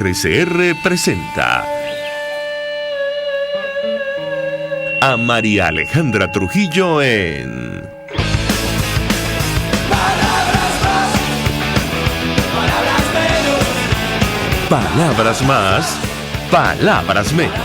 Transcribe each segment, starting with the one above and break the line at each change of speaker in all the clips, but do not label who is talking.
RCR presenta a María Alejandra Trujillo en
Palabras más, palabras menos.
Palabras más, palabras menos.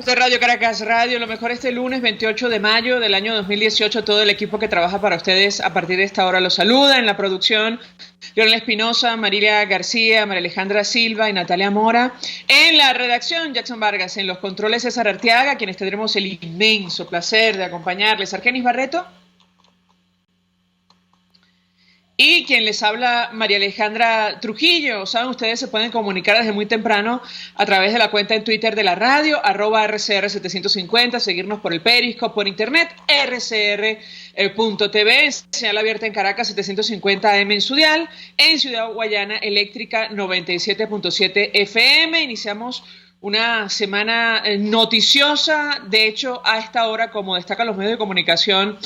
De Radio Caracas Radio, lo mejor este lunes 28 de mayo del año 2018, todo el equipo que trabaja para ustedes a partir de esta hora los saluda. En la producción, Leonel Espinosa, Marilia García, María Alejandra Silva y Natalia Mora. En la redacción, Jackson Vargas. En los controles, César Arteaga, quienes tendremos el inmenso placer de acompañarles. Argenis Barreto. Y quien les habla, María Alejandra Trujillo. Saben, ustedes se pueden comunicar desde muy temprano a través de la cuenta en Twitter de la radio, @RCR750, seguirnos por el Periscope, por internet, rcr.tv, señal abierta en Caracas 750 AM en su dial, en Ciudad Guayana Eléctrica 97.7 FM. Iniciamos una semana noticiosa. De hecho, a esta hora, como destacan los medios de comunicación,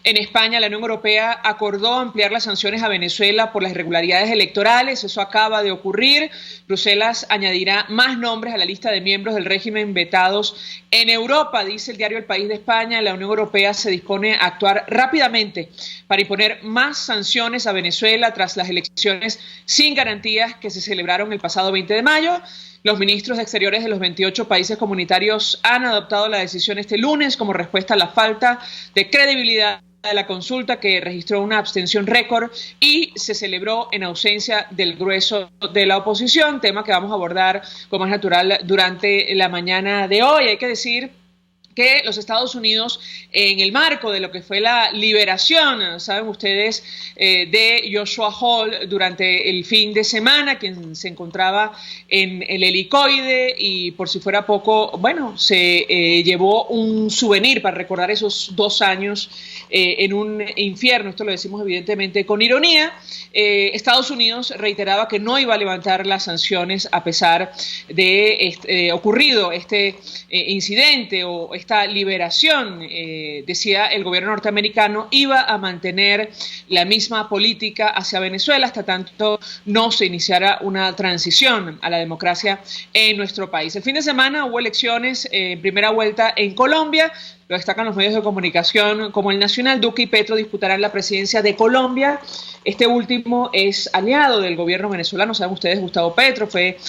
en España la Unión Europea acordó ampliar las sanciones a Venezuela por las irregularidades electorales. Eso acaba de ocurrir. Bruselas añadirá más nombres a la lista de miembros del régimen vetados en Europa. Dice el diario El País de España, la Unión Europea se dispone a actuar rápidamente para imponer más sanciones a Venezuela tras las elecciones sin garantías que se celebraron el pasado 20 de mayo. Los ministros de Exteriores de los 28 países comunitarios han adoptado la decisión este lunes como respuesta a la falta de credibilidad de la consulta, que registró una abstención récord y se celebró en ausencia del grueso de la oposición, tema que vamos a abordar como es natural durante la mañana de hoy. Hay que decir que los Estados Unidos, en el marco de lo que fue la liberación, saben ustedes, de Joshua Hall durante el fin de semana, quien se encontraba en el helicoide y por si fuera poco, bueno, se llevó un souvenir para recordar esos 2 años en un infierno. Esto lo decimos evidentemente con ironía. Estados Unidos reiteraba que no iba a levantar las sanciones a pesar de ocurrido este incidente o esta liberación. Decía el gobierno norteamericano iba a mantener la misma política hacia Venezuela hasta tanto no se iniciara una transición a la democracia en nuestro país. El fin de semana hubo elecciones en primera vuelta en Colombia. Lo destacan los medios de comunicación como El Nacional. Duque y Petro disputarán la presidencia de Colombia. Este último es aliado del gobierno venezolano. Saben ustedes, Gustavo Petro fue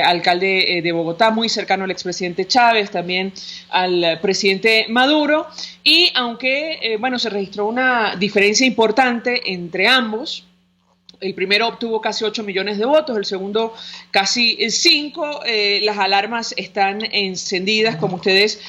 alcalde de Bogotá, muy cercano al expresidente Chávez, también al presidente Maduro. Y aunque se registró una diferencia importante entre ambos, el primero obtuvo casi 8 millones de votos, el segundo casi 5. Las alarmas están encendidas, como ustedes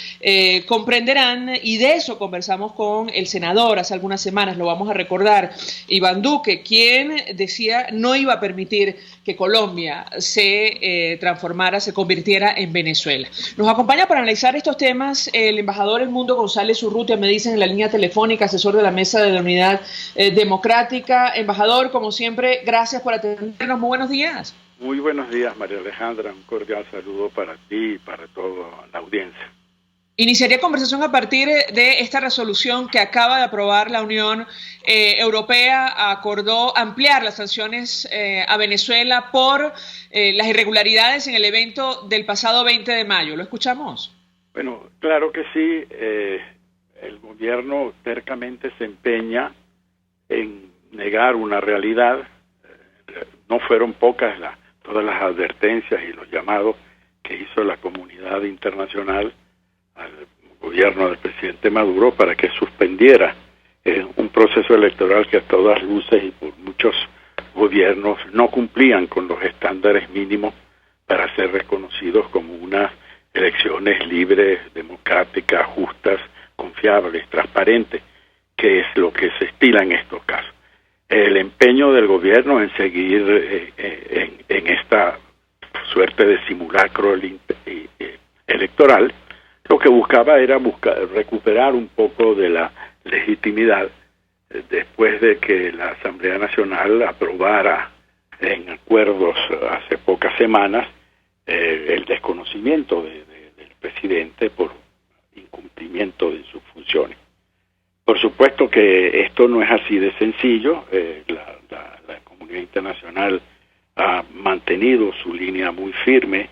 comprenderán, y de eso conversamos con el senador hace algunas semanas, lo vamos a recordar, Iván Duque, quien decía no iba a permitir que Colombia se transformara, se convirtiera en Venezuela. Nos acompaña para analizar estos temas el embajador Edmundo González Urrutia, me dicen en la línea telefónica, asesor de la Mesa de la Unidad Democrática. Embajador, como siempre, gracias por atendernos. Muy buenos días.
Muy buenos días, María Alejandra. Un cordial saludo para ti y para toda la audiencia.
Iniciaría conversación a partir de esta resolución que acaba de aprobar la Unión Europea. Acordó ampliar las sanciones a Venezuela por las irregularidades en el evento del pasado 20 de mayo. ¿Lo escuchamos?
Bueno, claro que sí. El gobierno tercamente se empeña en negar una realidad. No fueron pocas todas las advertencias y los llamados que hizo la comunidad internacional al gobierno del presidente Maduro para que suspendiera un proceso electoral que a todas luces y por muchos gobiernos no cumplían con los estándares mínimos para ser reconocidos como unas elecciones libres, democráticas, justas, confiables, transparentes, que es lo que se estila en estos casos. El empeño del gobierno en seguir en esta suerte de simulacro electoral, lo que buscaba era recuperar un poco de la legitimidad después de que la Asamblea Nacional aprobara en acuerdos hace pocas semanas el desconocimiento de presidente por incumplimiento de sus funciones. Por supuesto que esto no es así de sencillo. La comunidad internacional ha mantenido su línea muy firme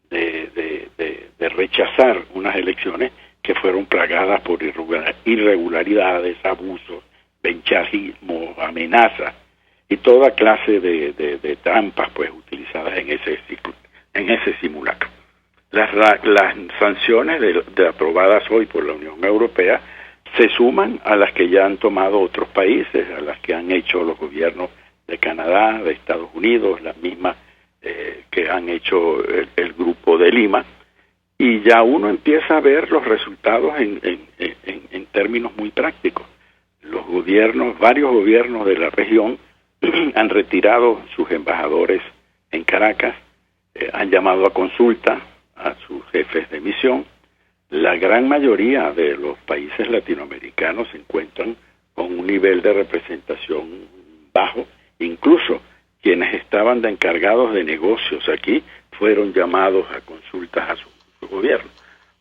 de rechazar unas elecciones que fueron plagadas por irregularidades, abusos, benchajismo, amenazas y toda clase de trampas pues utilizadas en ese simulacro. Las sanciones aprobadas hoy por la Unión Europea se suman a las que ya han tomado otros países, a las que han hecho los gobiernos de Canadá, de Estados Unidos, las mismas que han hecho el Grupo de Lima, y ya uno empieza a ver los resultados en términos muy prácticos. Varios gobiernos de la región han retirado sus embajadores en Caracas, han llamado a consulta a sus jefes de misión. La gran mayoría de los países latinoamericanos se encuentran con un nivel de representación bajo. Incluso quienes estaban de encargados de negocios aquí fueron llamados a consultas a su gobierno.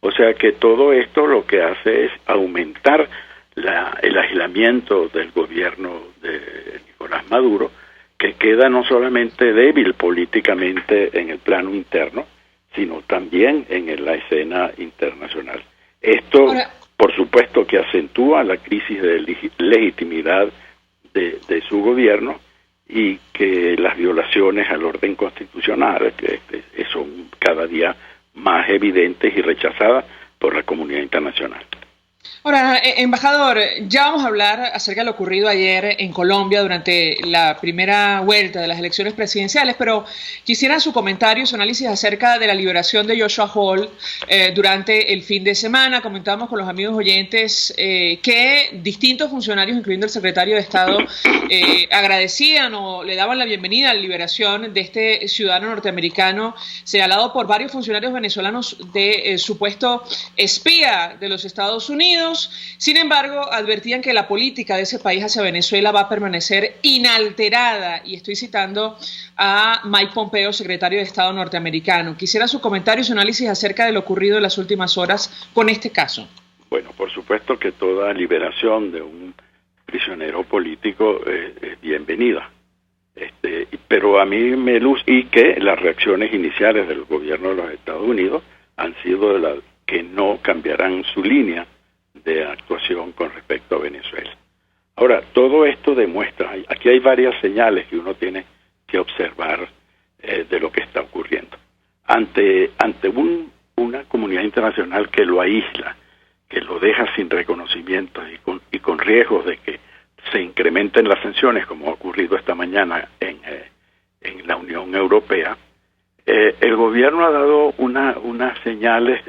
O sea que todo esto lo que hace es aumentar el aislamiento del gobierno de Nicolás Maduro, que queda no solamente débil políticamente en el plano interno, sino también en la escena internacional. Esto, por supuesto, que acentúa la crisis de legitimidad de su gobierno y que las violaciones al orden constitucional que son cada día más evidentes y rechazadas por la comunidad internacional.
Ahora, embajador, ya vamos a hablar acerca de lo ocurrido ayer en Colombia durante la primera vuelta de las elecciones presidenciales, pero quisiera su comentario, su análisis acerca de la liberación de Joshua Holt durante el fin de semana. Comentamos con los amigos oyentes que distintos funcionarios, incluyendo el secretario de Estado, agradecían o le daban la bienvenida a la liberación de este ciudadano norteamericano señalado por varios funcionarios venezolanos de supuesto espía de los Estados Unidos. Sin embargo, advertían que la política de ese país hacia Venezuela va a permanecer inalterada, y estoy citando a Mike Pompeo, secretario de Estado norteamericano. Quisiera su comentario y su análisis acerca de lo ocurrido en las últimas horas con este caso.
Bueno, por supuesto que toda liberación de un prisionero político es bienvenida. Pero a mí me luce y que las reacciones iniciales del gobierno de los Estados Unidos han sido de las que no cambiarán su línea de actuación con respecto a Venezuela. Ahora, todo esto demuestra, aquí hay varias señales que uno tiene que observar de lo que está ocurriendo. Ante una comunidad internacional que lo aísla, que lo deja sin reconocimiento y con riesgos de que se incrementen las sanciones, como ha ocurrido esta mañana en la Unión Europea, el gobierno ha dado unas señales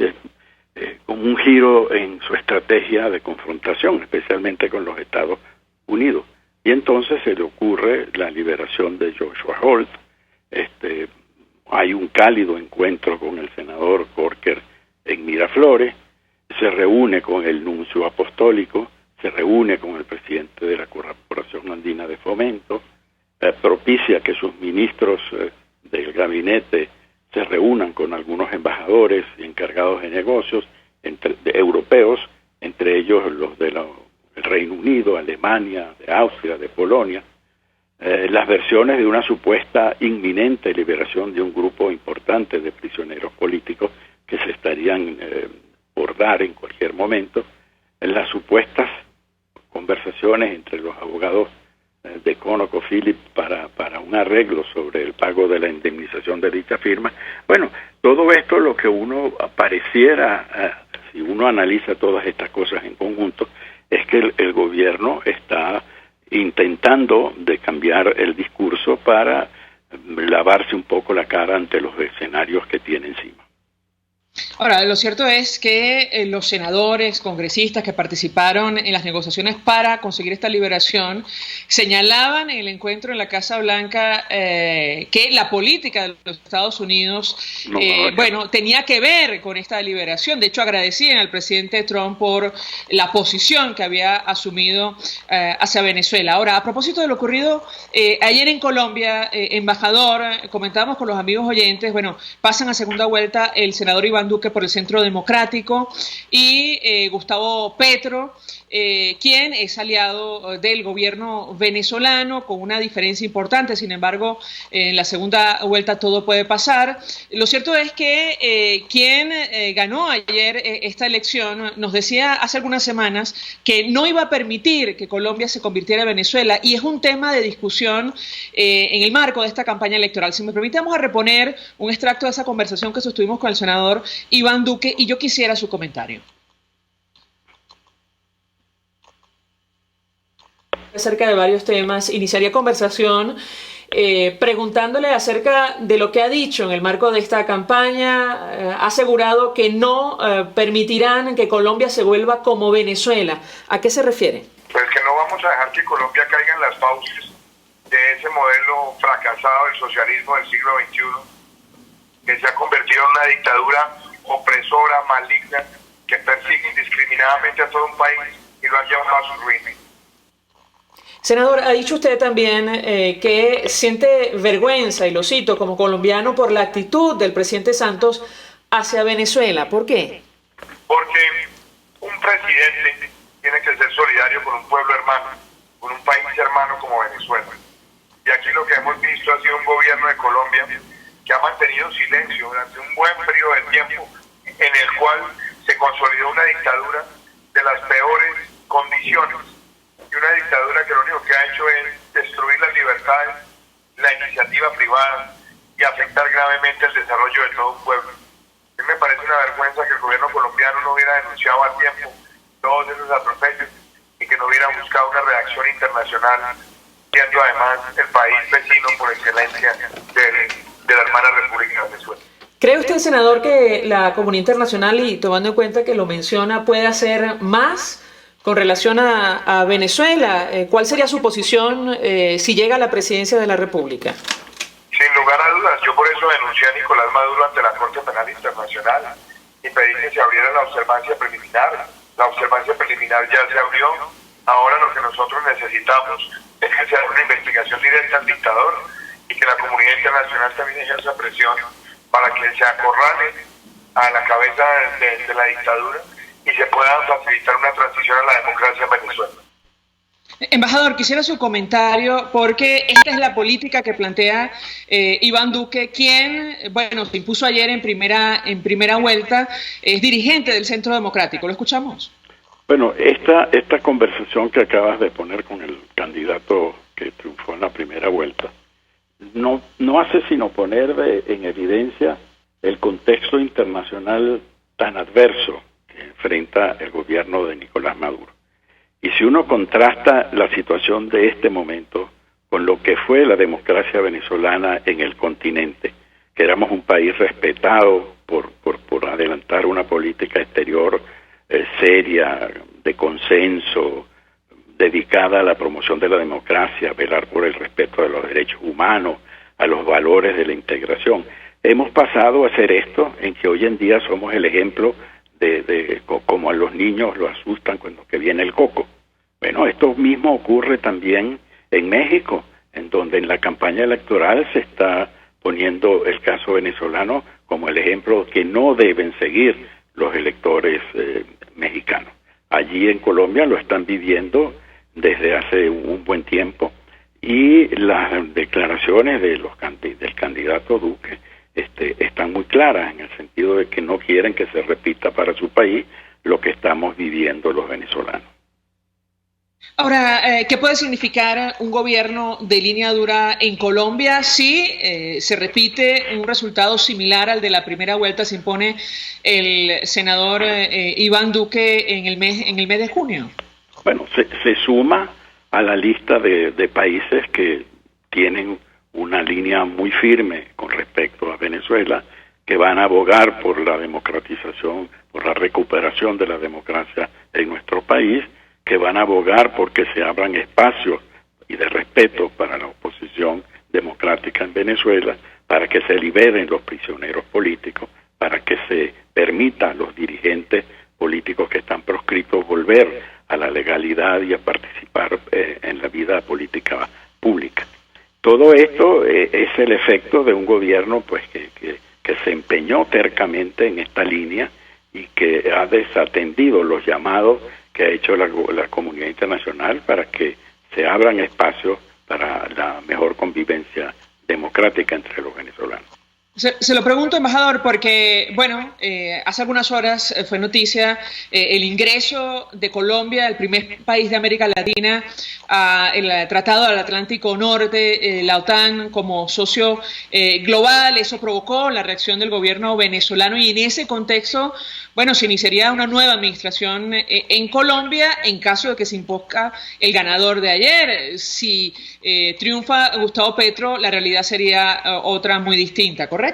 con un giro en su estrategia de confrontación, especialmente con los Estados Unidos. Y entonces se le ocurre la liberación de Joshua Holt. Hay un cálido encuentro con el senador Corker en Miraflores, se reúne con el nuncio apostólico, se reúne con el presidente de la Corporación Andina de Fomento, propicia que sus ministros del gabinete se reúnan con algunos embajadores y encargados de negocios europeos, entre ellos los del Reino Unido, Alemania, de Austria, de Polonia, las versiones de una supuesta inminente liberación de un grupo importante de prisioneros políticos que se estarían por dar en cualquier momento, las supuestas conversaciones entre los abogados de ConocoPhillips para un arreglo sobre el pago de la indemnización de dicha firma. Bueno, todo esto lo que uno pareciera, si uno analiza todas estas cosas en conjunto, es que el gobierno está intentando de cambiar el discurso para lavarse un poco la cara ante los escenarios que tiene encima.
Ahora, lo cierto es que los senadores, congresistas que participaron en las negociaciones para conseguir esta liberación señalaban en el encuentro en la Casa Blanca que la política de los Estados Unidos tenía que ver con esta liberación. De hecho, agradecían al presidente Trump por la posición que había asumido hacia Venezuela. Ahora, a propósito de lo ocurrido ayer en Colombia, embajador, comentábamos con los amigos oyentes, pasan a segunda vuelta el senador Iván Iván Duque por el Centro Democrático, y Gustavo Petro, quien es aliado del gobierno venezolano, con una diferencia importante. Sin embargo, en la segunda vuelta todo puede pasar. Lo cierto es que quien ganó ayer esta elección nos decía hace algunas semanas que no iba a permitir que Colombia se convirtiera en Venezuela, y es un tema de discusión en el marco de esta campaña electoral. Si me permite, vamos a reponer un extracto de esa conversación que sostuvimos con el senador Iván Duque, y yo quisiera su comentario. Acerca de varios temas, iniciaría conversación preguntándole acerca de lo que ha dicho en el marco de esta campaña. Ha asegurado que no permitirán que Colombia se vuelva como Venezuela. ¿A qué se refiere?
Pues que no vamos a dejar que Colombia caiga en las fauces de ese modelo fracasado del socialismo del siglo XXI, que se ha convertido en una dictadura opresora, maligna, que persigue indiscriminadamente a todo un país y lo ha llevado a su ruina.
Senador, ha dicho usted también que siente vergüenza, y lo cito, como colombiano, por la actitud del presidente Santos hacia Venezuela. ¿Por qué?
Porque un presidente tiene que ser solidario con un pueblo hermano, con un país hermano como Venezuela. Y aquí lo que hemos visto ha sido un gobierno de Colombia que ha mantenido silencio durante un buen periodo de tiempo, en el cual se consolidó una dictadura de las peores condiciones, y una dictadura que lo único que ha hecho es destruir las libertades, la iniciativa privada, y afectar gravemente el desarrollo de todo un pueblo. A mí me parece una vergüenza que el gobierno colombiano no hubiera denunciado a tiempo todos esos atropellos y que no hubiera buscado una reacción internacional, siendo además el país vecino por excelencia de la hermana República de Venezuela.
¿Cree usted, senador, que la comunidad internacional, y tomando en cuenta que lo menciona, puede hacer más con relación a Venezuela? ¿Cuál sería su posición si llega a la presidencia de la República?
Sin lugar a dudas, yo por eso denuncié a Nicolás Maduro ante la Corte Penal Internacional y pedí que se abriera la observancia preliminar. La observancia preliminar ya se abrió. Ahora lo que nosotros necesitamos es que se haga una investigación directa al dictador y que la comunidad internacional también ejerza presión para que se acorrale a la cabeza de la dictadura y se pueda facilitar una transición a la democracia en Venezuela.
Embajador, quisiera su comentario, porque esta es la política que plantea Iván Duque, quien, bueno, se impuso ayer en primera vuelta, es dirigente del Centro Democrático. ¿Lo escuchamos?
Bueno, esta conversación que acabas de poner con el candidato que triunfó en la primera vuelta no hace sino poner en evidencia el contexto internacional tan adverso que enfrenta el gobierno de Nicolás Maduro. Y si uno contrasta la situación de este momento con lo que fue la democracia venezolana en el continente, que éramos un país respetado por adelantar una política exterior seria, de consenso, dedicada a la promoción de la democracia, velar por el respeto de los derechos humanos, a los valores de la integración. Hemos pasado a hacer esto, en que hoy en día somos el ejemplo de como a los niños lo asustan cuando que viene el coco. Bueno, esto mismo ocurre también en México, en donde en la campaña electoral se está poniendo el caso venezolano como el ejemplo que no deben seguir los electores mexicanos. Allí en Colombia lo están viviendo desde hace un buen tiempo, y las declaraciones del candidato Duque están muy claras, en el sentido de que no quieren que se repita para su país lo que estamos viviendo los venezolanos.
Ahora, ¿qué puede significar un gobierno de línea dura en Colombia si se repite un resultado similar al de la primera vuelta, se impone el senador Iván Duque en el mes de junio? Bueno,
se suma a la lista de países que tienen una línea muy firme con respecto a Venezuela, que van a abogar por la democratización, por la recuperación de la democracia en nuestro país, que van a abogar porque se abran espacios y de respeto para la oposición democrática en Venezuela, para que se liberen los prisioneros políticos, para que se permita a los dirigentes políticos que están proscritos volver a la legalidad y a participar en la vida política pública. Todo esto es el efecto de un gobierno pues que se empeñó tercamente en esta línea y que ha desatendido los llamados que ha hecho la comunidad internacional para que se abran espacios para la mejor convivencia democrática entre los venezolanos.
Se lo pregunto, embajador, porque, bueno, hace algunas horas fue noticia el ingreso de Colombia, el primer país de América Latina, al Tratado del Atlántico Norte, la OTAN como socio global. Eso provocó la reacción del gobierno venezolano y en ese contexto, bueno, se iniciaría una nueva administración en Colombia en caso de que se imponga el ganador de ayer. Si triunfa Gustavo Petro, la realidad sería otra muy distinta, ¿correcto?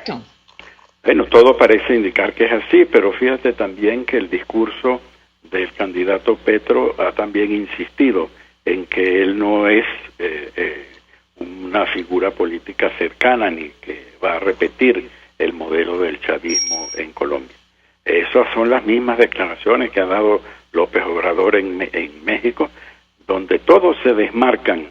Bueno, todo parece indicar que es así, pero fíjate también que el discurso del candidato Petro ha también insistido en que él no es una figura política cercana ni que va a repetir el modelo del chavismo en Colombia. Esas son las mismas declaraciones que ha dado López Obrador en México, donde todos se desmarcan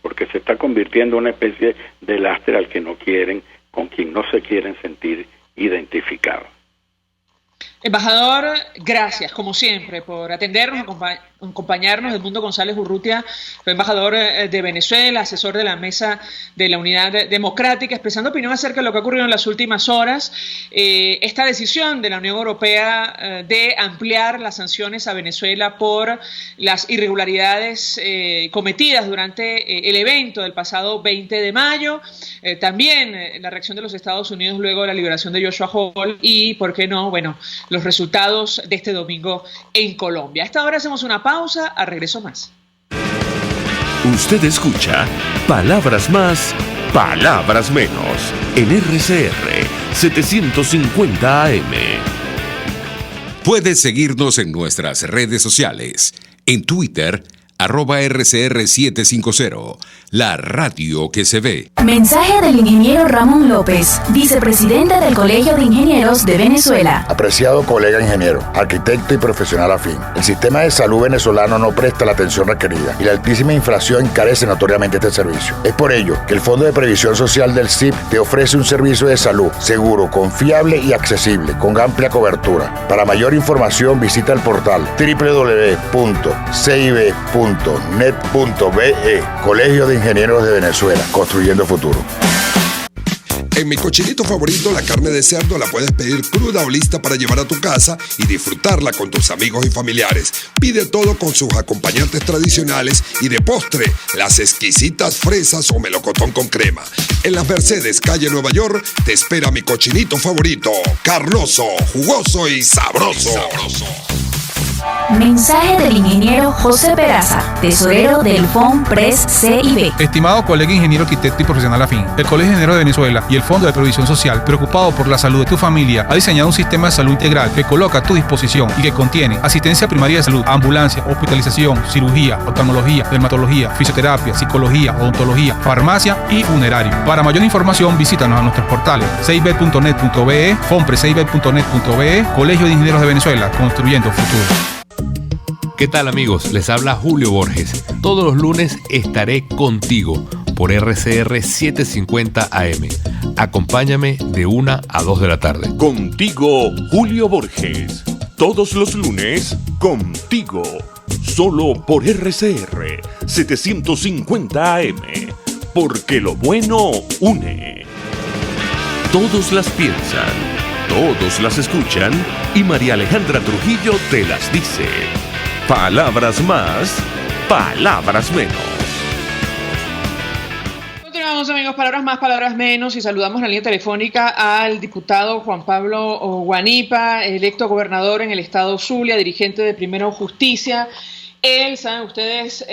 porque se está convirtiendo en una especie de lastre al que no quieren, con quien no se quieren sentir identificados.
Embajador, gracias, como siempre, por atendernos, acompañarnos. Edmundo González Urrutia fue embajador de Venezuela, asesor de la Mesa de la Unidad Democrática, expresando opinión acerca de lo que ha ocurrido en las últimas horas. Esta decisión de la Unión Europea de ampliar las sanciones a Venezuela por las irregularidades cometidas durante el evento del pasado 20 de mayo. También la reacción de los Estados Unidos luego de la liberación de Joshua Hall y, ¿por qué no?, bueno, los resultados de este domingo en Colombia. A esta hora hacemos una pausa, a regreso más.
Usted escucha Palabras Más, Palabras Menos en RCR 750 AM.
Puedes seguirnos en nuestras redes sociales. En Twitter, @RCR750, la radio que se ve.
Mensaje del ingeniero Ramón López, vicepresidente del Colegio de Ingenieros de Venezuela.
Apreciado colega ingeniero, arquitecto y profesional afín, el sistema de salud venezolano no presta la atención requerida y la altísima inflación encarece notoriamente este servicio. Es por ello que el Fondo de Previsión Social del CIP te ofrece un servicio de salud seguro, confiable y accesible, con amplia cobertura. Para mayor información visita el portal www.cib.net.be. Colegio de Ingenieros de Venezuela, construyendo futuro.
En mi cochinito favorito, la carne de cerdo la puedes pedir cruda o lista para llevar a tu casa y disfrutarla con tus amigos y familiares. Pide todo con sus acompañantes tradicionales y de postre, las exquisitas fresas o melocotón con crema. En las Mercedes, calle Nueva York, te espera mi cochinito favorito, carnoso, jugoso y sabroso.
Mensaje del ingeniero José Peraza, tesorero del FONPRES CIB.
Estimado colega ingeniero, arquitecto y profesional afín, el Colegio de Ingenieros de Venezuela y el Fondo de Previsión Social, preocupado por la salud de tu familia, ha diseñado un sistema de salud integral que coloca a tu disposición y que contiene asistencia primaria de salud, ambulancia, hospitalización, cirugía, oftalmología, dermatología, fisioterapia, psicología, odontología, farmacia y funerario. Para mayor información, visítanos a nuestros portales cib.net.be, fonprescib.net.be, Colegio de Ingenieros de Venezuela, construyendo futuro.
¿Qué tal, amigos? Les habla Julio Borges. Todos los lunes estaré contigo por RCR 750 AM. Acompáñame de 1 a 2 de la tarde.
Contigo, Julio Borges. Todos los lunes, contigo. Solo por RCR 750 AM. Porque lo bueno une. Todos las piensan, todos las escuchan y María Alejandra Trujillo te las dice. Palabras más, palabras menos.
Continuamos, amigos, palabras más, palabras menos, y saludamos en la línea telefónica al diputado Juan Pablo Guanipa, electo gobernador en el estado Zulia, dirigente de Primero Justicia. Él, saben ustedes,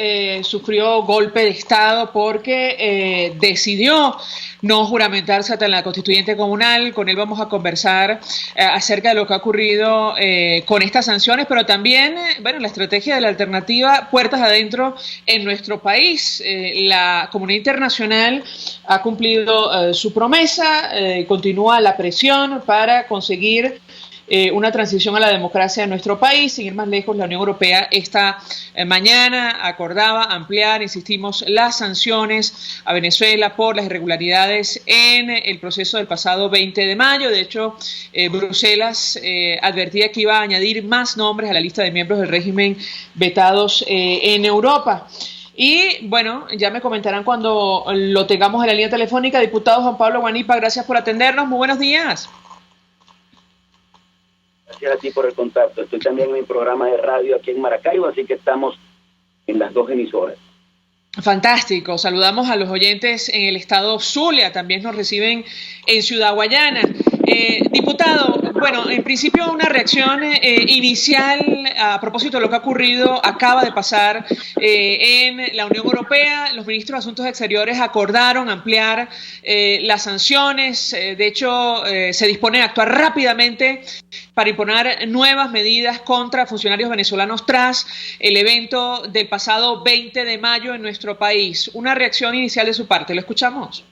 sufrió golpe de estado porque decidió no juramentarse hasta en la constituyente comunal. Con él vamos a conversar acerca de lo que ha ocurrido con estas sanciones, pero también, bueno, la estrategia de la alternativa puertas adentro en nuestro país. La comunidad internacional ha cumplido su promesa, continúa la presión para conseguir una transición a la democracia en nuestro país. Sin ir más lejos, la Unión Europea esta mañana acordaba ampliar, insistimos, las sanciones a Venezuela por las irregularidades en el proceso del pasado 20 de mayo. De hecho, Bruselas advertía que iba a añadir más nombres a la lista de miembros del régimen vetados en Europa. Y bueno, ya me comentarán cuando lo tengamos en la línea telefónica. Diputado Juan Pablo Guanipa, gracias por atendernos. Muy buenos días.
Gracias a ti por el contacto. Estoy también en mi programa de radio aquí en Maracaibo, así que estamos en las dos emisoras.
Fantástico. Saludamos a los oyentes en el estado Zulia, también nos reciben en Ciudad Guayana. Diputado, bueno, en principio una reacción inicial a propósito de lo que ha ocurrido, acaba de pasar en la Unión Europea. Los ministros de Asuntos Exteriores acordaron ampliar las sanciones. De hecho, se disponen a actuar rápidamente para imponer nuevas medidas contra funcionarios venezolanos tras el evento del pasado 20 de mayo en nuestro país. Una reacción inicial de su parte, ¿lo escuchamos?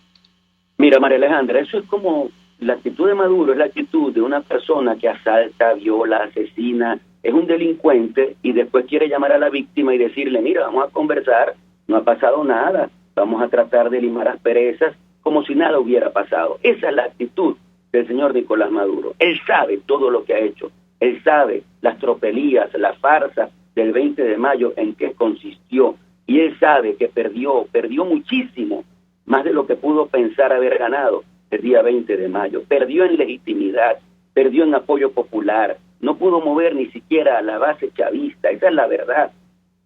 Mira, María Alejandra, eso es como la actitud de Maduro, es la actitud de una persona que asalta, viola, asesina, es un delincuente y después quiere llamar a la víctima y decirle, mira, vamos a conversar, no ha pasado nada, vamos a tratar de limar asperezas como si nada hubiera pasado. Esa es la actitud del señor Nicolás Maduro. Él sabe todo lo que ha hecho, él sabe las tropelías, la farsa del 20 de mayo en qué consistió, y él sabe que perdió muchísimo, más de lo que pudo pensar haber ganado el día 20 de mayo. Perdió en legitimidad, perdió en apoyo popular, no pudo mover ni siquiera a la base chavista, esa es la verdad.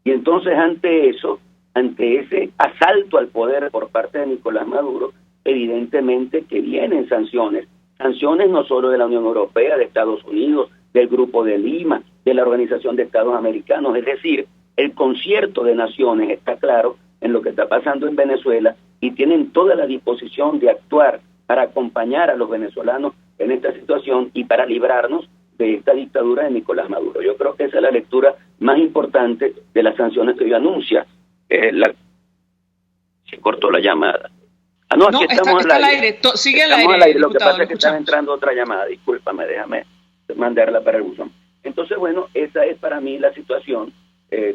Y entonces ante eso, ante ese asalto al poder por parte de Nicolás Maduro, evidentemente que vienen sanciones no solo de la Unión Europea, de Estados Unidos, del Grupo de Lima, de la Organización de Estados Americanos, es decir, el concierto de naciones está claro en lo que está pasando en Venezuela y tienen toda la disposición de actuar para acompañar a los venezolanos en esta situación y para librarnos de esta dictadura de Nicolás Maduro. Yo creo que esa es la lectura más importante de las sanciones que hoy anuncia. Se cortó la llamada. No, aquí estamos al aire.
Sigue al aire.
Lo que pasa es que estaba entrando otra llamada. Discúlpame, déjame mandarla para el buzón. Entonces, bueno, esa es para mí la situación.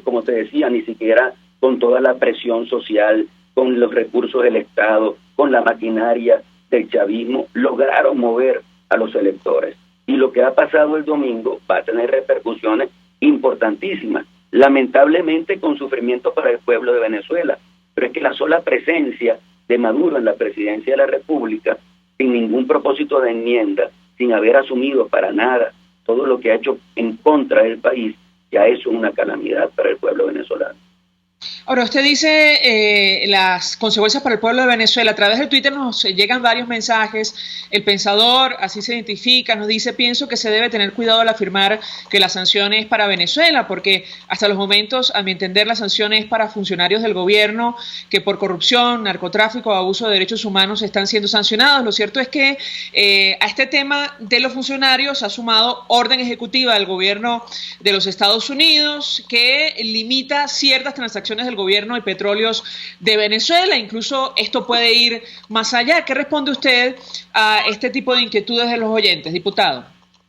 Como te decía, ni siquiera con toda la presión social, con los recursos del Estado, con la maquinaria del chavismo, lograron mover a los electores. Y lo que ha pasado el domingo va a tener repercusiones importantísimas, lamentablemente con sufrimiento para el pueblo de Venezuela. Pero es que la sola presencia de Maduro en la presidencia de la República, sin ningún propósito de enmienda, sin haber asumido para nada todo lo que ha hecho en contra del país, ya es una calamidad para el pueblo venezolano.
Ahora, usted dice las consecuencias para el pueblo de Venezuela. A través de Twitter nos llegan varios mensajes. El Pensador, así se identifica, nos dice: pienso que se debe tener cuidado al afirmar que la sanción es para Venezuela, porque hasta los momentos, a mi entender, la sanción es para funcionarios del gobierno que por corrupción, narcotráfico o abuso de derechos humanos están siendo sancionados. Lo cierto es que a este tema de los funcionarios ha sumado orden ejecutiva del gobierno de los Estados Unidos que limita ciertas transacciones del gobierno de petróleos de Venezuela. Incluso esto puede ir más allá. ¿Qué responde usted a este tipo de inquietudes de los oyentes, diputado?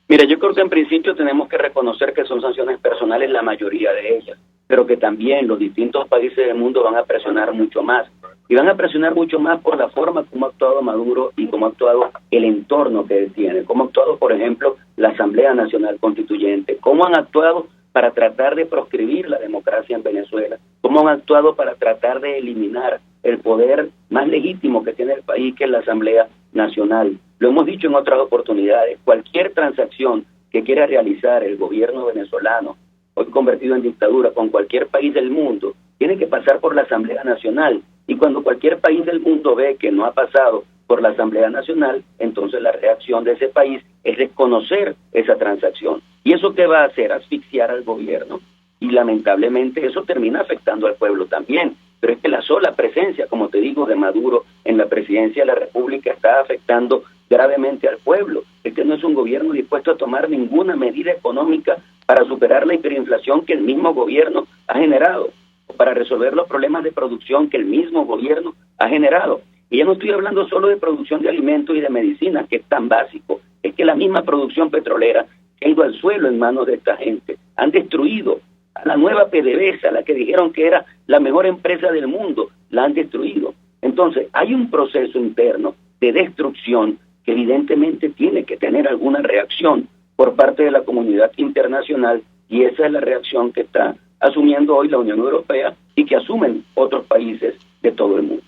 Mira, yo creo que en principio tenemos que reconocer que son sanciones personales la mayoría de ellas, pero que también los distintos países del mundo van a presionar mucho más. Y van a presionar mucho más por la forma como ha actuado Maduro y cómo ha actuado el entorno que él tiene, cómo ha actuado, por ejemplo, la Asamblea Nacional Constituyente, cómo han actuado para tratar de proscribir la democracia en Venezuela, cómo han actuado para tratar de eliminar el poder más legítimo que tiene el país, que es la Asamblea Nacional. Lo hemos dicho en otras oportunidades, cualquier transacción que quiera realizar el gobierno venezolano, hoy convertido en dictadura, con cualquier país del mundo, tiene que pasar por la Asamblea Nacional. Y cuando cualquier país del mundo ve que no ha pasado por la Asamblea Nacional, entonces la reacción de ese país es reconocer esa transacción. ¿Y eso qué va a hacer? Asfixiar al gobierno. Y lamentablemente eso termina afectando al pueblo también. Pero es que la sola presencia, como te digo, de Maduro en la presidencia de la República está afectando gravemente al pueblo. Este no es un gobierno dispuesto a tomar ninguna medida económica para superar la hiperinflación que el mismo gobierno ha generado, o para resolver los problemas de producción que el mismo gobierno ha generado. Y ya no estoy hablando solo de producción de alimentos y de medicinas, que es tan básico, es que la misma producción petrolera que ha ido al suelo en manos de esta gente. Han destruido a la nueva PDVSA, la que dijeron que era la mejor empresa del mundo, la han destruido. Entonces, hay un proceso interno de destrucción que evidentemente tiene que tener alguna reacción por parte de la comunidad internacional, y esa es la reacción que está asumiendo hoy la Unión Europea y que asumen otros países de todo el mundo.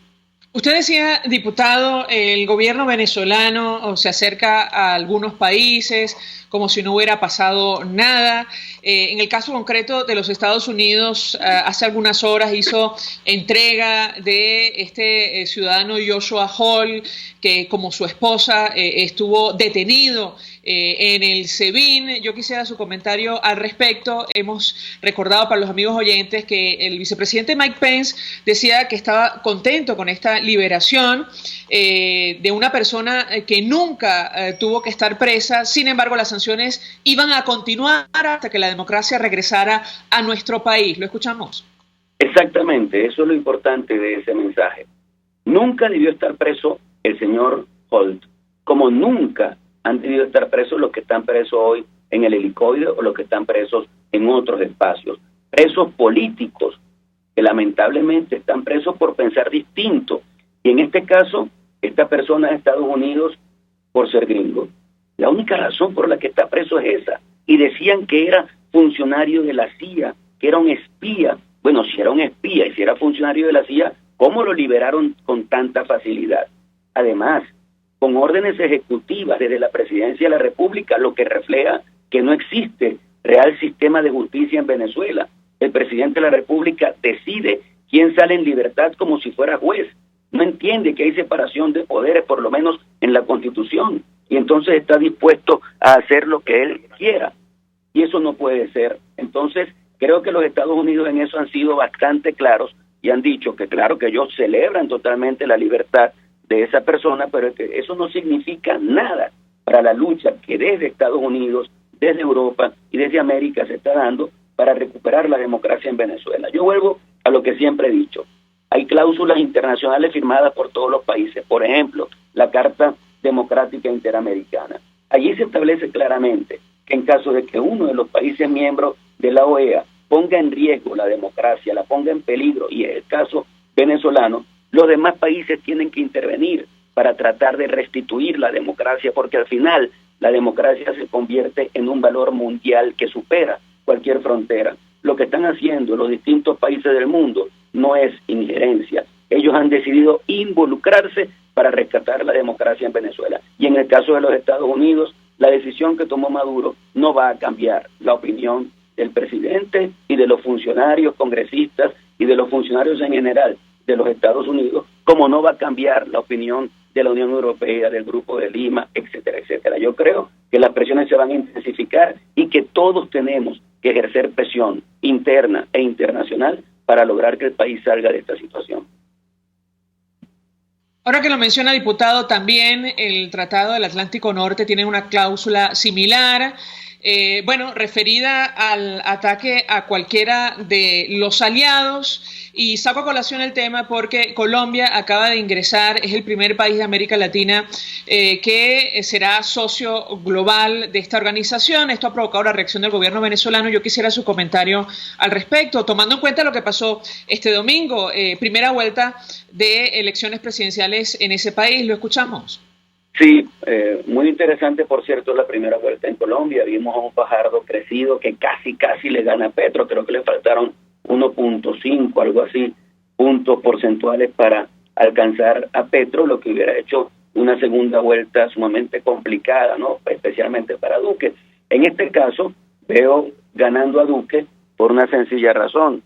Usted decía, diputado, el gobierno venezolano se acerca a algunos países como si no hubiera pasado nada. En el caso concreto de los Estados Unidos, hace algunas horas hizo entrega de este ciudadano Joshua Hall, que como su esposa estuvo detenido en el SEBIN. Yo quisiera su comentario al respecto. Hemos recordado para los amigos oyentes que el vicepresidente Mike Pence decía que estaba contento con esta liberación de una persona que nunca tuvo que estar presa. Sin embargo, las sanciones iban a continuar hasta que la democracia regresara a nuestro país. ¿Lo escuchamos?
Exactamente, eso es lo importante de ese mensaje. Nunca debió estar preso el señor Holt, como nunca han debido estar presos los que están presos hoy en el helicoide o los que están presos en otros espacios. Presos políticos que lamentablemente están presos por pensar distinto. Y en este caso, esta persona de Estados Unidos por ser gringo. La única razón por la que está preso es esa. Y decían que era funcionario de la CIA, que era un espía. Bueno, si era un espía y si era funcionario de la CIA, ¿cómo lo liberaron con tanta facilidad? Además, con órdenes ejecutivas desde la Presidencia de la República, lo que refleja que no existe real sistema de justicia en Venezuela. El presidente de la República decide quién sale en libertad como si fuera juez. No entiende que hay separación de poderes, por lo menos en la Constitución, y entonces está dispuesto a hacer lo que él quiera. Y eso no puede ser. Entonces, creo que los Estados Unidos en eso han sido bastante claros y han dicho que claro que ellos celebran totalmente la libertad de esa persona, pero que eso no significa nada para la lucha que desde Estados Unidos, desde Europa y desde América se está dando para recuperar la democracia en Venezuela. Yo vuelvo a lo que siempre he dicho. Hay cláusulas internacionales firmadas por todos los países. Por ejemplo, la Carta Democrática Interamericana. Allí se establece claramente que en caso de que uno de los países miembros de la OEA ponga en riesgo la democracia, la ponga en peligro, y es el caso venezolano, los demás países tienen que intervenir para tratar de restituir la democracia, porque al final la democracia se convierte en un valor mundial que supera cualquier frontera. Lo que están haciendo los distintos países del mundo no es injerencia. Ellos han decidido involucrarse para rescatar la democracia en Venezuela. Y en el caso de los Estados Unidos, la decisión que tomó Maduro no va a cambiar la opinión del presidente y de los funcionarios congresistas y de los funcionarios en general de los Estados Unidos, como no va a cambiar la opinión de la Unión Europea, del Grupo de Lima, etcétera, etcétera. Yo creo que las presiones se van a intensificar y que todos tenemos que ejercer presión interna e internacional para lograr que el país salga de esta situación.
Ahora que lo menciona, diputado, también el Tratado del Atlántico Norte tiene una cláusula similar, referida al ataque a cualquiera de los aliados. Y saco a colación el tema porque Colombia acaba de ingresar, es el primer país de América Latina que será socio global de esta organización. Esto ha provocado la reacción del gobierno venezolano. Yo quisiera su comentario al respecto, tomando en cuenta lo que pasó este domingo, primera vuelta de elecciones presidenciales en ese país. ¿Lo escuchamos?
Sí, muy interesante, por cierto, la primera vuelta en Colombia. Vimos a un Fajardo crecido que casi le gana a Petro. Creo que le faltaron 1.5, algo así, puntos porcentuales para alcanzar a Petro, lo que hubiera hecho una segunda vuelta sumamente complicada, ¿no? Especialmente para Duque. En este caso, veo ganando a Duque por una sencilla razón,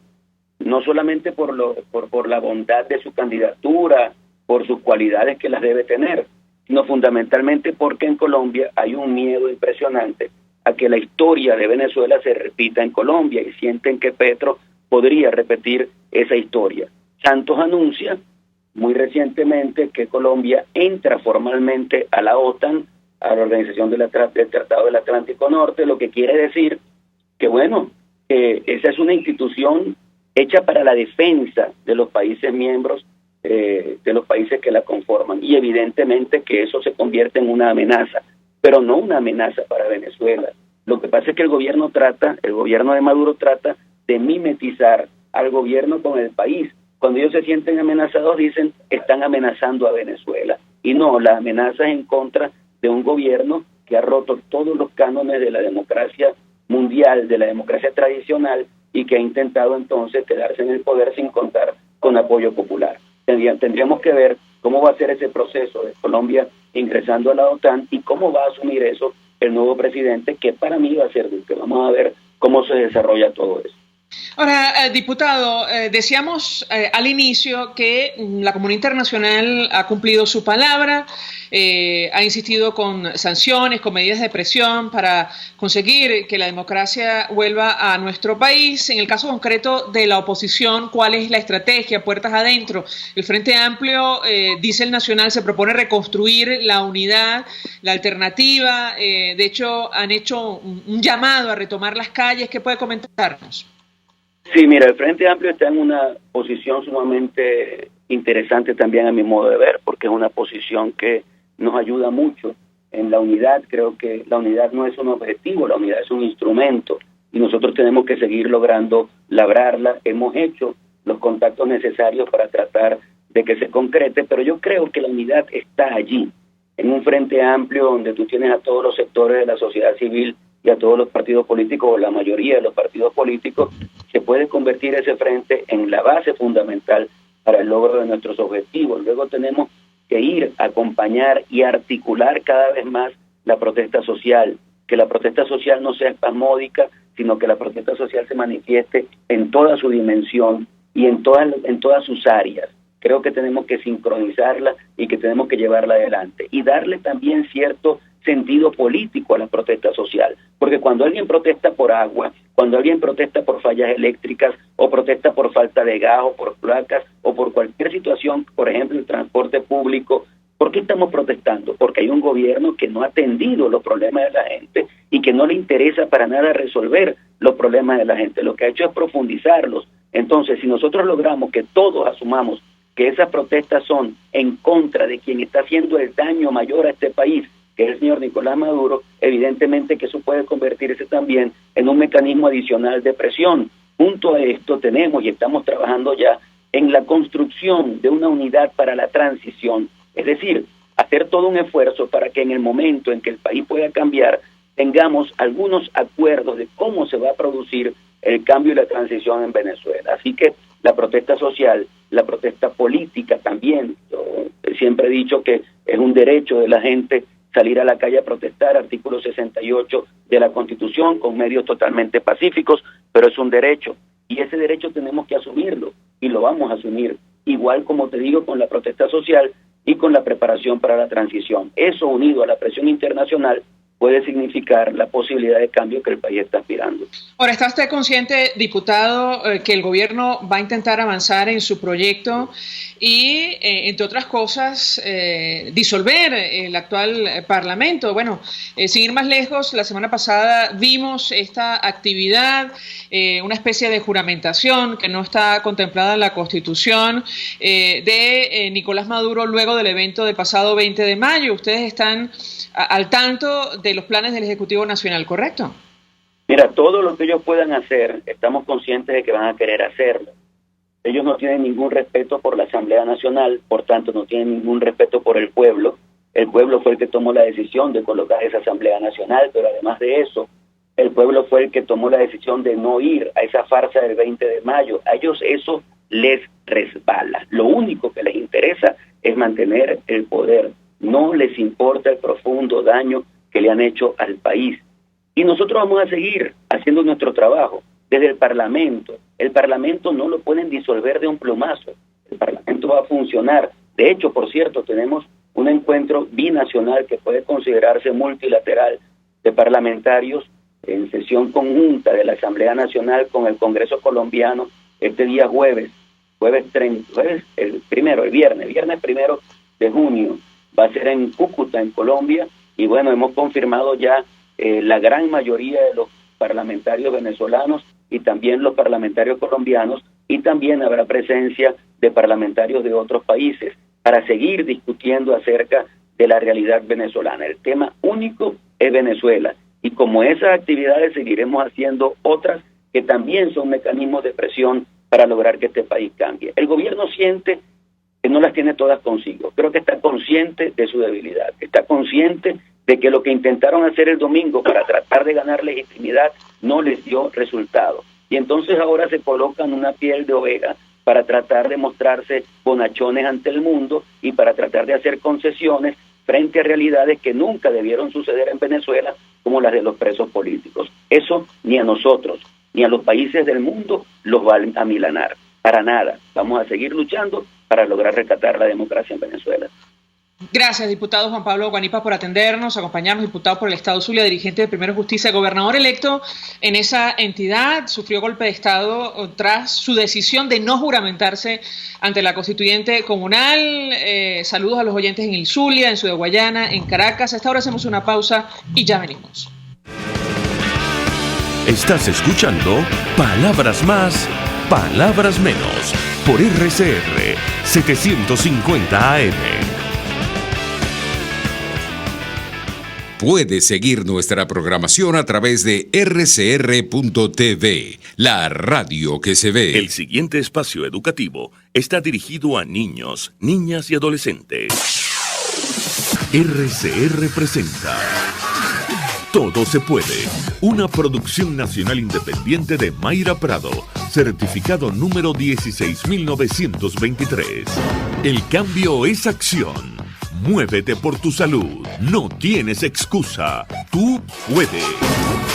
no solamente por la bondad de su candidatura, por sus cualidades que las debe tener, sino fundamentalmente porque en Colombia hay un miedo impresionante a que la historia de Venezuela se repita en Colombia y sienten que Petro podría repetir esa historia. Santos anuncia muy recientemente que Colombia entra formalmente a la OTAN, a la Organización del Tratado del Atlántico Norte, lo que quiere decir que, esa es una institución hecha para la defensa de los países miembros, de los países que la conforman, y evidentemente que eso se convierte en una amenaza, pero no una amenaza para Venezuela, Lo que pasa es que el gobierno de Maduro trata de mimetizar al gobierno con el país. Cuando ellos se sienten amenazados, dicen, están amenazando a Venezuela. Y no, la amenaza es en contra de un gobierno que ha roto todos los cánones de la democracia mundial, de la democracia tradicional, y que ha intentado entonces quedarse en el poder sin contar con apoyo popular. Tendríamos que ver cómo va a ser ese proceso de Colombia ingresando a la OTAN y cómo va a asumir eso el nuevo presidente, que para mí va a ser Duque. Vamos a ver cómo se desarrolla todo eso.
Ahora, diputado, decíamos al inicio que la comunidad internacional ha cumplido su palabra, ha insistido con sanciones, con medidas de presión para conseguir que la democracia vuelva a nuestro país. En el caso concreto de la oposición, ¿cuál es la estrategia? Puertas adentro. El Frente Amplio, dice el Nacional, se propone reconstruir la unidad, la alternativa. De hecho, han hecho un llamado a retomar las calles. ¿Qué puede comentarnos?
Sí, mira, el Frente Amplio está en una posición sumamente interesante también a mi modo de ver, porque es una posición que nos ayuda mucho en la unidad. Creo que la unidad no es un objetivo, la unidad es un instrumento y nosotros tenemos que seguir logrando labrarla. Hemos hecho los contactos necesarios para tratar de que se concrete, pero yo creo que la unidad está allí, en un Frente Amplio donde tú tienes a todos los sectores de la sociedad civil y a todos los partidos políticos, o la mayoría de los partidos políticos. Se puede convertir ese frente en la base fundamental para el logro de nuestros objetivos. Luego tenemos que ir a acompañar y articular cada vez más la protesta social, que la protesta social no sea espasmódica, sino que la protesta social se manifieste en toda su dimensión y en todas sus áreas. Creo que tenemos que sincronizarla y que tenemos que llevarla adelante y darle también cierto sentido político a la protesta social, porque cuando alguien protesta por agua, cuando alguien protesta por fallas eléctricas o protesta por falta de gas o por placas o por cualquier situación, por ejemplo el transporte público, ¿por qué estamos protestando? Porque hay un gobierno que no ha atendido los problemas de la gente y que no le interesa para nada resolver los problemas de la gente, lo que ha hecho es profundizarlos. Entonces, si nosotros logramos que todos asumamos que esas protestas son en contra de quien está haciendo el daño mayor a este país, que es el señor Nicolás Maduro, evidentemente que eso puede convertirse también en un mecanismo adicional de presión. Junto a esto tenemos y estamos trabajando ya en la construcción de una unidad para la transición, es decir, hacer todo un esfuerzo para que en el momento en que el país pueda cambiar, tengamos algunos acuerdos de cómo se va a producir el cambio y la transición en Venezuela. Así que la protesta social, la protesta política también, yo siempre he dicho que es un derecho de la gente salir a la calle a protestar, artículo 68 de la Constitución, con medios totalmente pacíficos, pero es un derecho, y ese derecho tenemos que asumirlo, y lo vamos a asumir, igual como te digo, con la protesta social y con la preparación para la transición. Eso unido a la presión internacional puede significar la posibilidad de cambio que el país está aspirando.
Ahora, ¿está usted consciente, diputado, que el gobierno va a intentar avanzar en su proyecto y, entre otras cosas, disolver el actual Parlamento? Bueno, sin ir más lejos, la semana pasada vimos esta actividad, una especie de juramentación que no está contemplada en la Constitución de Nicolás Maduro luego del evento del pasado 20 de mayo. Ustedes están al tanto de los planes del Ejecutivo Nacional, ¿correcto?
Mira, todo lo que ellos puedan hacer, estamos conscientes de que van a querer hacerlo. Ellos no tienen ningún respeto por la Asamblea Nacional, por tanto no tienen ningún respeto por el pueblo. El pueblo fue el que tomó la decisión de colocar esa Asamblea Nacional, pero además de eso, el pueblo fue el que tomó la decisión de no ir a esa farsa del 20 de mayo. A ellos eso les resbala. Lo único que les interesa es mantener el poder. No les importa el profundo daño que le han hecho al país. Y nosotros vamos a seguir haciendo nuestro trabajo desde el Parlamento. El Parlamento no lo pueden disolver de un plumazo. El Parlamento va a funcionar. De hecho, por cierto, tenemos un encuentro binacional que puede considerarse multilateral de parlamentarios en sesión conjunta de la Asamblea Nacional con el Congreso colombiano este día viernes 1 de junio. Va a ser en Cúcuta, en Colombia, y bueno, hemos confirmado ya la gran mayoría de los parlamentarios venezolanos y también los parlamentarios colombianos, y también habrá presencia de parlamentarios de otros países para seguir discutiendo acerca de la realidad venezolana. El tema único es Venezuela, Y como esas actividades seguiremos haciendo otras que también son mecanismos de presión para lograr que este país cambie. El gobierno siente que no las tiene todas consigo. Creo que está consciente de su debilidad, está consciente de que lo que intentaron hacer el domingo para tratar de ganar legitimidad no les dio resultado. Y entonces ahora se colocan una piel de oveja para tratar de mostrarse bonachones ante el mundo y para tratar de hacer concesiones frente a realidades que nunca debieron suceder en Venezuela, como las de los presos políticos. Eso ni a nosotros, ni a los países del mundo los va a amilanar. Para nada. Vamos a seguir luchando para lograr rescatar la democracia en Venezuela.
Gracias, diputado Juan Pablo Guanipa, por atendernos, acompañarnos, diputado por el Estado Zulia, dirigente de Primero Justicia, gobernador electo en esa entidad, sufrió golpe de Estado tras su decisión de no juramentarse ante la constituyente comunal. Saludos a los oyentes en el Zulia, en Ciudad Guayana, en Caracas. Hasta ahora hacemos una pausa y ya venimos.
Estás escuchando Palabras Más, Palabras Menos, por RCR 750 AM.
Puedes seguir nuestra programación a través de rcr.tv, la radio que se ve.
El siguiente espacio educativo está dirigido a niños, niñas y adolescentes. RCR presenta Todo se puede, una producción nacional independiente de Mayra Prado, certificado número 16923. El cambio es acción. Muévete por tu salud. No tienes excusa. Tú puedes.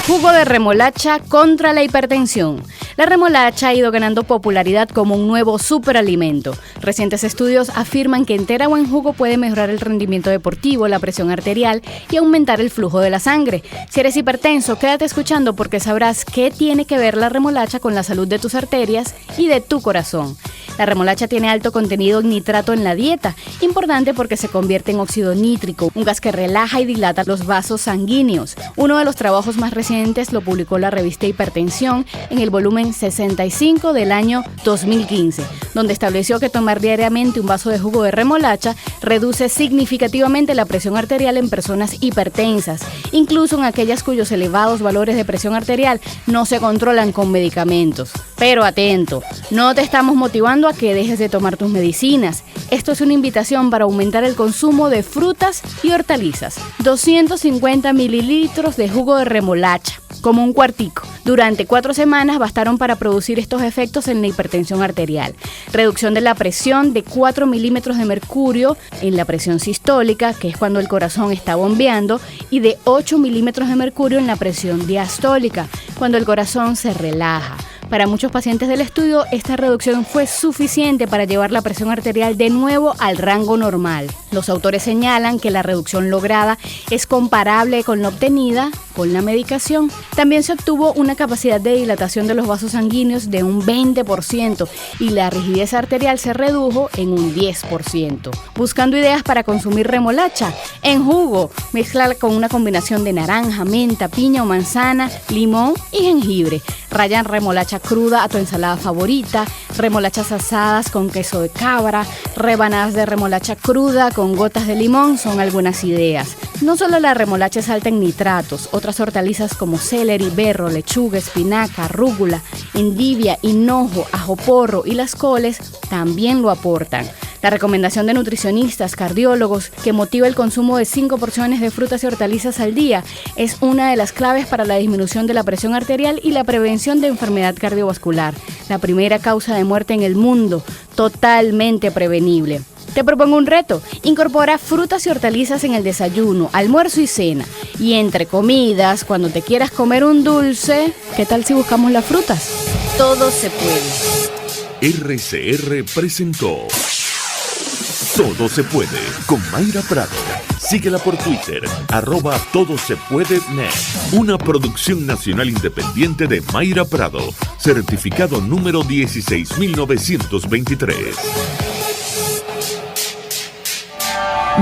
Jugo de remolacha contra la hipertensión. La remolacha ha ido ganando popularidad como un nuevo superalimento. Recientes estudios afirman que entera o en jugo puede mejorar el rendimiento deportivo, la presión arterial y aumentar el flujo de la sangre. Si eres hipertenso, quédate escuchando porque sabrás qué tiene que ver la remolacha con la salud de tus arterias y de tu corazón. La remolacha tiene alto contenido en nitrato en la dieta, importante porque se convierte en óxido nítrico, un gas que relaja y dilata los vasos sanguíneos. Uno de los trabajos más recientes lo publicó la revista Hipertensión en el volumen 65 del año 2015, donde estableció que tomar diariamente un vaso de jugo de remolacha reduce significativamente la presión arterial en personas hipertensas, incluso en aquellas cuyos elevados valores de presión arterial no se controlan con medicamentos. Pero atento, no te estamos motivando a que dejes de tomar tus medicinas. Esto es una invitación para aumentar el consumo de frutas y hortalizas. 250 mililitros de jugo de remolacha, como un cuartico. Durante 4 semanas bastaron para producir estos efectos en la hipertensión arterial. Reducción de la presión de 4 milímetros de mercurio en la presión sistólica, que es cuando el corazón está bombeando, y de 8 milímetros de mercurio en la presión diastólica, cuando el corazón se relaja. Para muchos pacientes del estudio, esta reducción fue suficiente para llevar la presión arterial de nuevo al rango normal. Los autores señalan que la reducción lograda es comparable con la obtenida con la medicación. También se obtuvo una capacidad de dilatación de los vasos sanguíneos de un 20% y la rigidez arterial se redujo en un 10%. Buscando ideas para consumir remolacha en jugo, mezcla con una combinación de naranja, menta, piña o manzana, limón y jengibre. Rayan remolacha cruda a tu ensalada favorita, remolachas asadas con queso de cabra, rebanadas de remolacha cruda con gotas de limón son algunas ideas. No solo la remolacha es alta en nitratos, otras hortalizas como celery, berro, lechuga, espinaca, rúcula, endivia, hinojo, ajo porro y las coles también lo aportan. La recomendación de nutricionistas, cardiólogos, que motiva el consumo de 5 porciones de frutas y hortalizas al día es una de las claves para la disminución de la presión arterial y la prevención de enfermedad cardiovascular, la primera causa de muerte en el mundo, totalmente prevenible. Te propongo un reto. Incorpora frutas y hortalizas en el desayuno, almuerzo y cena. Y entre comidas, cuando te quieras comer un dulce, ¿qué tal si buscamos las frutas? Todo se puede.
RCR presentó Todo se puede con Mayra Prado. Síguela por Twitter, @todosepuedenet. Una producción nacional independiente de Mayra Prado, certificado número 16923.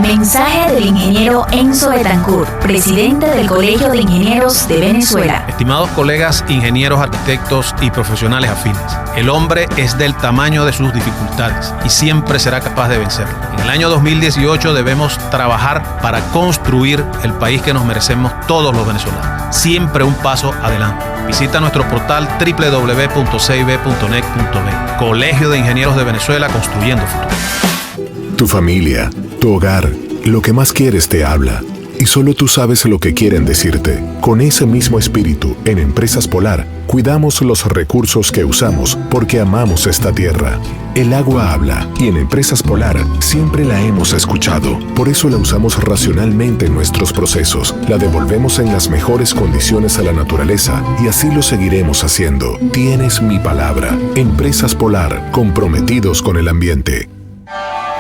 Mensaje del ingeniero Enzo Betancourt, presidente del Colegio de Ingenieros de Venezuela.
Estimados colegas, ingenieros, arquitectos y profesionales afines, el hombre es del tamaño de sus dificultades y siempre será capaz de vencerlo. En el año 2018 debemos trabajar para construir el país que nos merecemos todos los venezolanos.
siempre un paso adelante. Visita nuestro portal www.cib.net.be. Colegio de Ingenieros de Venezuela, construyendo futuro.
Tu familia, tu hogar, lo que más quieres te habla. Y solo tú sabes lo que quieren decirte. Con ese mismo espíritu, en Empresas Polar, cuidamos los recursos que usamos porque amamos esta tierra. El agua habla y en Empresas Polar siempre la hemos escuchado. Por eso la usamos racionalmente en nuestros procesos. La devolvemos en las mejores condiciones a la naturaleza y así lo seguiremos haciendo. Tienes mi palabra. Empresas Polar, comprometidos con el ambiente.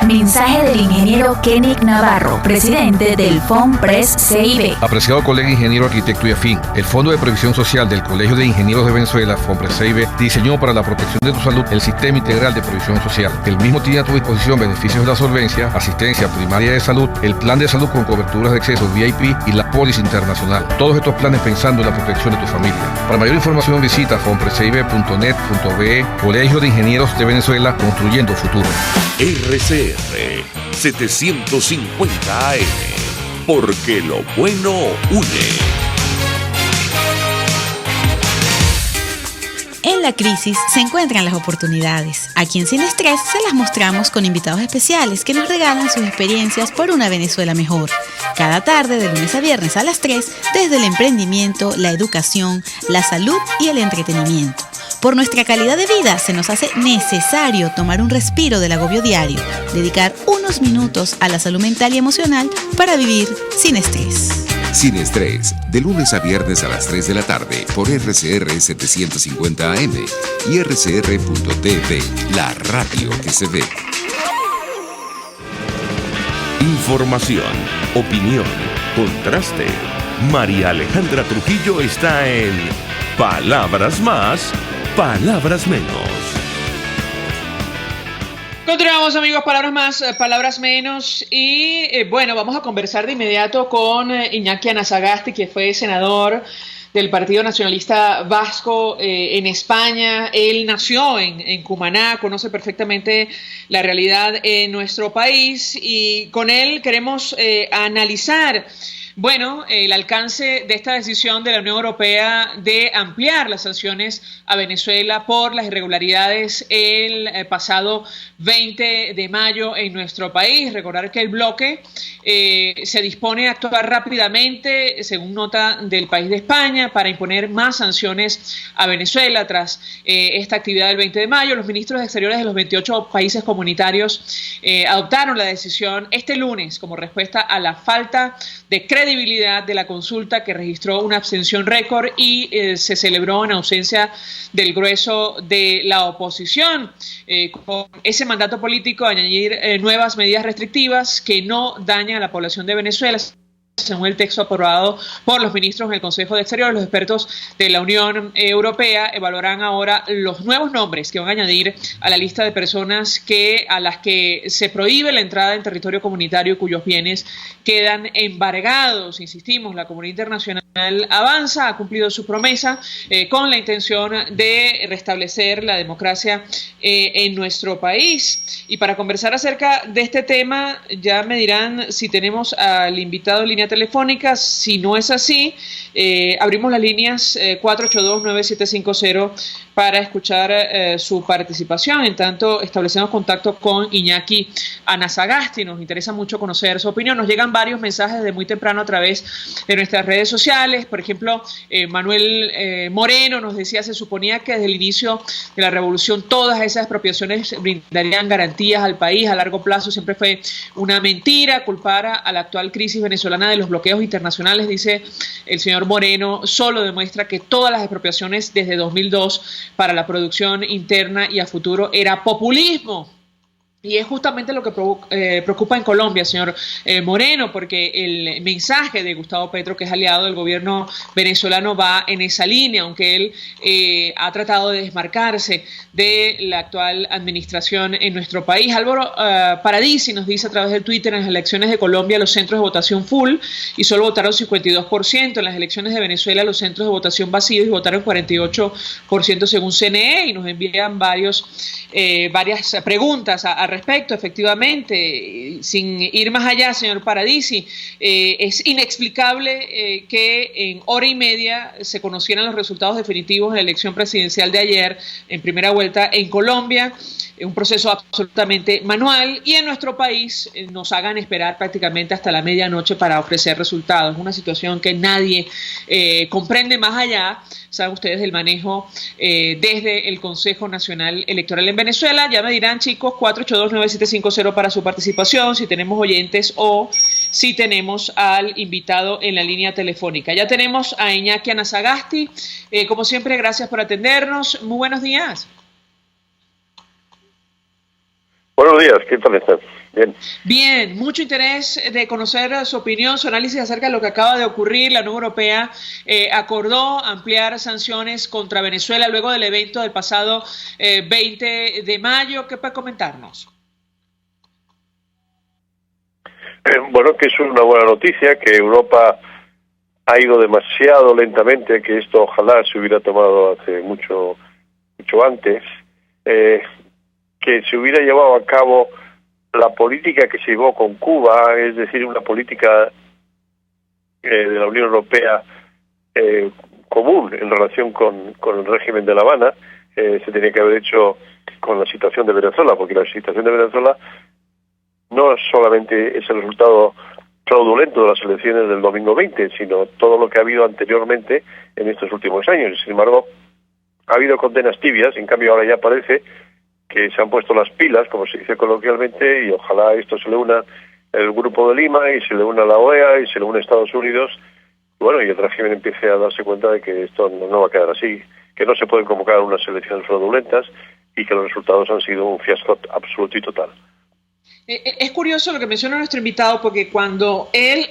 Mensaje del ingeniero Kenick Navarro, presidente del FOMPRES CIB.
Apreciado colega ingeniero, arquitecto y afín, el Fondo de Previsión Social del Colegio de Ingenieros de Venezuela, FOMPRES CIB, diseñó para la protección de tu salud el Sistema Integral de Previsión Social. El mismo tiene a tu disposición beneficios de la solvencia, asistencia primaria de salud, el plan de salud con coberturas de acceso VIP y la póliza internacional. Todos estos planes pensando en la protección de tu familia. Para mayor información visita fomprescib.net.be. Colegio de Ingenieros de Venezuela, construyendo futuro.
RCR 750 AM, porque lo bueno une.
En la crisis se encuentran las oportunidades. Aquí en Sin Estrés se las mostramos con invitados especiales que nos regalan sus experiencias por una Venezuela mejor. Cada tarde, de lunes a viernes a las 3, desde el emprendimiento, la educación, la salud y el entretenimiento. Por nuestra calidad de vida se nos hace necesario tomar un respiro del agobio diario, dedicar unos minutos a la salud mental y emocional para vivir sin estrés.
Sin Estrés, de lunes a viernes a las 3 de la tarde por RCR 750 AM y rcr.tv, la radio que se ve.
Información, opinión, contraste. María Alejandra Trujillo está en Palabras Más, Palabras Menos.
Continuamos, amigos, palabras más, palabras menos. Y bueno, vamos a conversar de inmediato con Iñaki Anasagasti, que fue senador del Partido Nacionalista Vasco en España. Él nació en Cumaná, conoce perfectamente la realidad en nuestro país y con él queremos analizar el alcance de esta decisión de la Unión Europea de ampliar las sanciones a Venezuela por las irregularidades el pasado 20 de mayo en nuestro país. Recordar que el bloque se dispone a actuar rápidamente, según nota del País de España, para imponer más sanciones a Venezuela tras esta actividad del 20 de mayo. Los ministros de Exteriores de los 28 países comunitarios adoptaron la decisión este lunes como respuesta a la falta de credibilidad de la consulta, que registró una abstención récord y se celebró en ausencia del grueso de la oposición, con ese mandato político de añadir nuevas medidas restrictivas que no dañan a la población de Venezuela. Según el texto aprobado por los ministros en el Consejo de Exteriores, los expertos de la Unión Europea evaluarán ahora los nuevos nombres que van a añadir a la lista de personas a las que se prohíbe la entrada en territorio comunitario y cuyos bienes quedan embargados. Insistimos, la comunidad internacional avanza, ha cumplido su promesa con la intención de restablecer la democracia en nuestro país. Y para conversar acerca de este tema, ya me dirán si tenemos al invitado en línea telefónica. Si no es así, abrimos las líneas 482-9750 para escuchar su participación. En tanto, establecemos contacto con Iñaki Anasagasti. Nos interesa mucho conocer su opinión. Nos llegan varios mensajes desde muy temprano a través de nuestras redes sociales. Por ejemplo, Manuel Moreno nos decía: se suponía que desde el inicio de la revolución todas esas expropiaciones brindarían garantías al país a largo plazo. Siempre fue una mentira. Culpar a la actual crisis venezolana de los bloqueos internacionales, dice el señor Moreno, solo demuestra que todas las expropiaciones desde 2002 para la producción interna y a futuro era populismo. Y es justamente lo que preocupa en Colombia, señor Moreno, porque el mensaje de Gustavo Petro, que es aliado del gobierno venezolano, va en esa línea, aunque él ha tratado de desmarcarse de la actual administración en nuestro país. Álvaro Paradisi nos dice a través del Twitter: en las elecciones de Colombia los centros de votación full y solo votaron 52%. En las elecciones de Venezuela los centros de votación vacíos y votaron 48% según CNE, y nos envían varias preguntas al respecto. Efectivamente, sin ir más allá, señor Paradisi, es inexplicable que en hora y media se conocieran los resultados definitivos de la elección presidencial de ayer en primera vuelta en Colombia, un proceso absolutamente manual, y en nuestro país nos hagan esperar prácticamente hasta la medianoche para ofrecer resultados. Una situación que nadie comprende más allá, saben ustedes, del manejo desde el Consejo Nacional Electoral en Venezuela. Ya me dirán, chicos, 482-9750 para su participación, si tenemos oyentes o si tenemos al invitado en la línea telefónica. Ya tenemos a Iñaki Anasagasti. Como siempre, gracias por atendernos. Muy buenos días.
Buenos días, ¿qué tal están? Bien.
Bien, mucho interés de conocer su opinión, su análisis acerca de lo que acaba de ocurrir. La Unión Europea acordó ampliar sanciones contra Venezuela luego del evento del pasado 20 de mayo. ¿Qué puede comentarnos?
Bueno, que es una buena noticia, que Europa ha ido demasiado lentamente, que esto ojalá se hubiera tomado hace mucho antes, que se hubiera llevado a cabo la política que se llevó con Cuba, es decir, una política de la Unión Europea común en relación con el régimen de La Habana. Se tenía que haber hecho con la situación de Venezuela, porque la situación de Venezuela no solamente es el resultado fraudulento de las elecciones del domingo 20, sino todo lo que ha habido anteriormente en estos últimos años. Sin embargo, ha habido condenas tibias, en cambio ahora ya parece que se han puesto las pilas, como se dice coloquialmente, y ojalá esto se le una el Grupo de Lima y se le una la OEA y se le une Estados Unidos, y bueno, y el régimen empiece a darse cuenta de que esto no va a quedar así, que no se pueden convocar unas elecciones fraudulentas y que los resultados han sido un fiasco absoluto y total.
Es curioso lo que menciona nuestro invitado, porque cuando él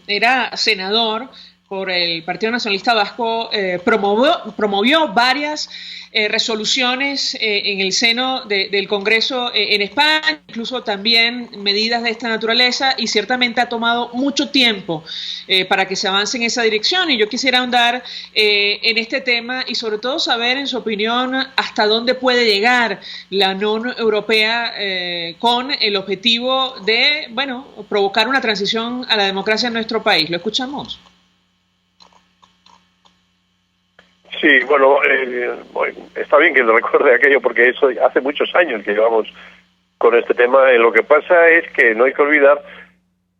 era senador por el Partido Nacionalista Vasco, promovió varias resoluciones en el seno del Congreso en España, incluso también medidas de esta naturaleza, y ciertamente ha tomado mucho tiempo para que se avance en esa dirección. Y yo quisiera ahondar en este tema y sobre todo saber, en su opinión, hasta dónde puede llegar la Unión Europea con el objetivo de, bueno, provocar una transición a la democracia en nuestro país. ¿Lo escuchamos?
Sí, bueno, está bien que le recuerde aquello, porque eso hace muchos años que llevamos con este tema. Lo que pasa es que no hay que olvidar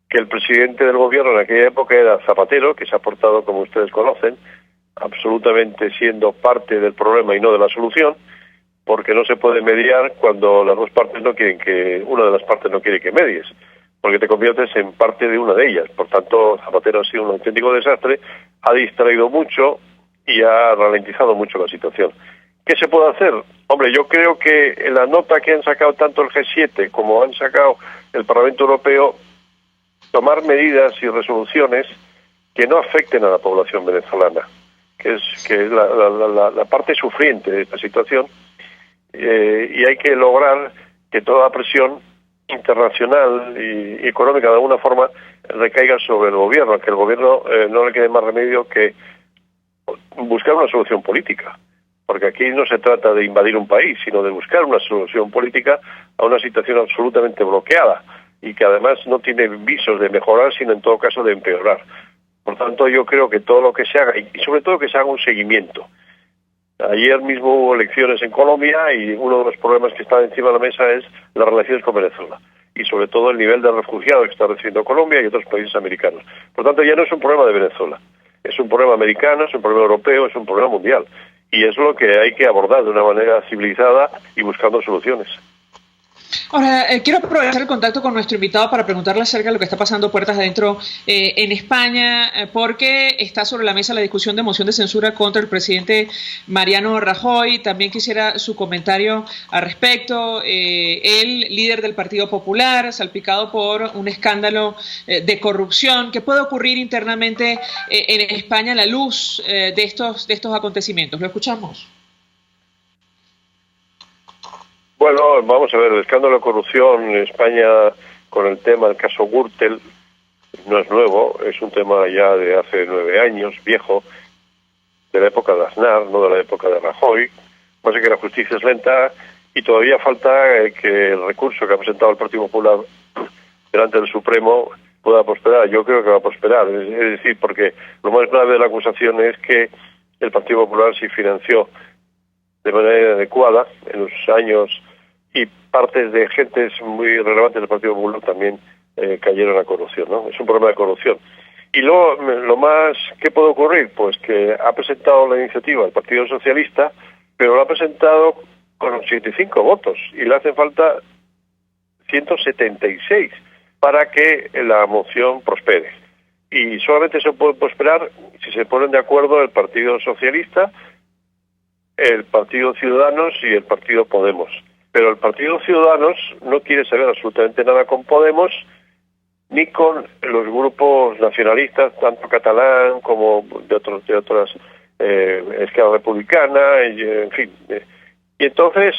que el presidente del gobierno en aquella época era Zapatero, que se ha portado, como ustedes conocen, absolutamente siendo parte del problema y no de la solución, porque no se puede mediar cuando las dos partes no quieren que, una de las partes no quiere que medies, porque te conviertes en parte de una de ellas. Por tanto, Zapatero ha sido un auténtico desastre, ha distraído mucho y ha ralentizado mucho la situación. ¿Qué se puede hacer? Hombre, yo creo que en la nota que han sacado tanto el G7 como han sacado el Parlamento Europeo, tomar medidas y resoluciones que no afecten a la población venezolana, que es la parte sufriente de esta situación, y hay que lograr que toda la presión internacional y económica de alguna forma recaiga sobre el gobierno, que el gobierno no le quede más remedio que buscar una solución política, porque aquí no se trata de invadir un país, sino de buscar una solución política a una situación absolutamente bloqueada y que además no tiene visos de mejorar, sino en todo caso de empeorar. Por tanto, yo creo que todo lo que se haga, y sobre todo que se haga un seguimiento. Ayer mismo hubo elecciones en Colombia y uno de los problemas que está encima de la mesa es las relaciones con Venezuela y sobre todo el nivel de refugiados que está recibiendo Colombia y otros países americanos. Por tanto, ya no es un problema de Venezuela. Es un problema americano, es un problema europeo, es un problema mundial. Y es lo que hay que abordar de una manera civilizada y buscando soluciones.
Ahora, quiero aprovechar el contacto con nuestro invitado para preguntarle acerca de lo que está pasando puertas adentro en España, porque está sobre la mesa la discusión de moción de censura contra el presidente Mariano Rajoy. También quisiera su comentario al respecto. El líder del Partido Popular, salpicado por un escándalo de corrupción. ¿Qué puede ocurrir internamente en España a la luz de estos acontecimientos? ¿Lo escuchamos?
Bueno, vamos a ver, el escándalo de corrupción en España con el tema del caso Gürtel no es nuevo, es un tema ya de hace 9 años, viejo, de la época de Aznar, no de la época de Rajoy. Pasa que la justicia es lenta y todavía falta que el recurso que ha presentado el Partido Popular delante del Supremo pueda prosperar. Yo creo que va a prosperar, es decir, porque lo más grave de la acusación es que el Partido Popular se financió de manera inadecuada en los años, y partes de gentes muy relevantes del Partido Popular también cayeron a corrupción, ¿no? Es un problema de corrupción. Y luego, lo más que puede ocurrir, pues que ha presentado la iniciativa el Partido Socialista, pero lo ha presentado con 85 votos y le hacen falta 176 para que la moción prospere. Y solamente se puede prosperar si se ponen de acuerdo el Partido Socialista, el Partido Ciudadanos y el Partido Podemos. Pero el Partido Ciudadanos no quiere saber absolutamente nada con Podemos ni con los grupos nacionalistas, tanto catalán como de otras Esquerra Republicana, y, en fin. Y entonces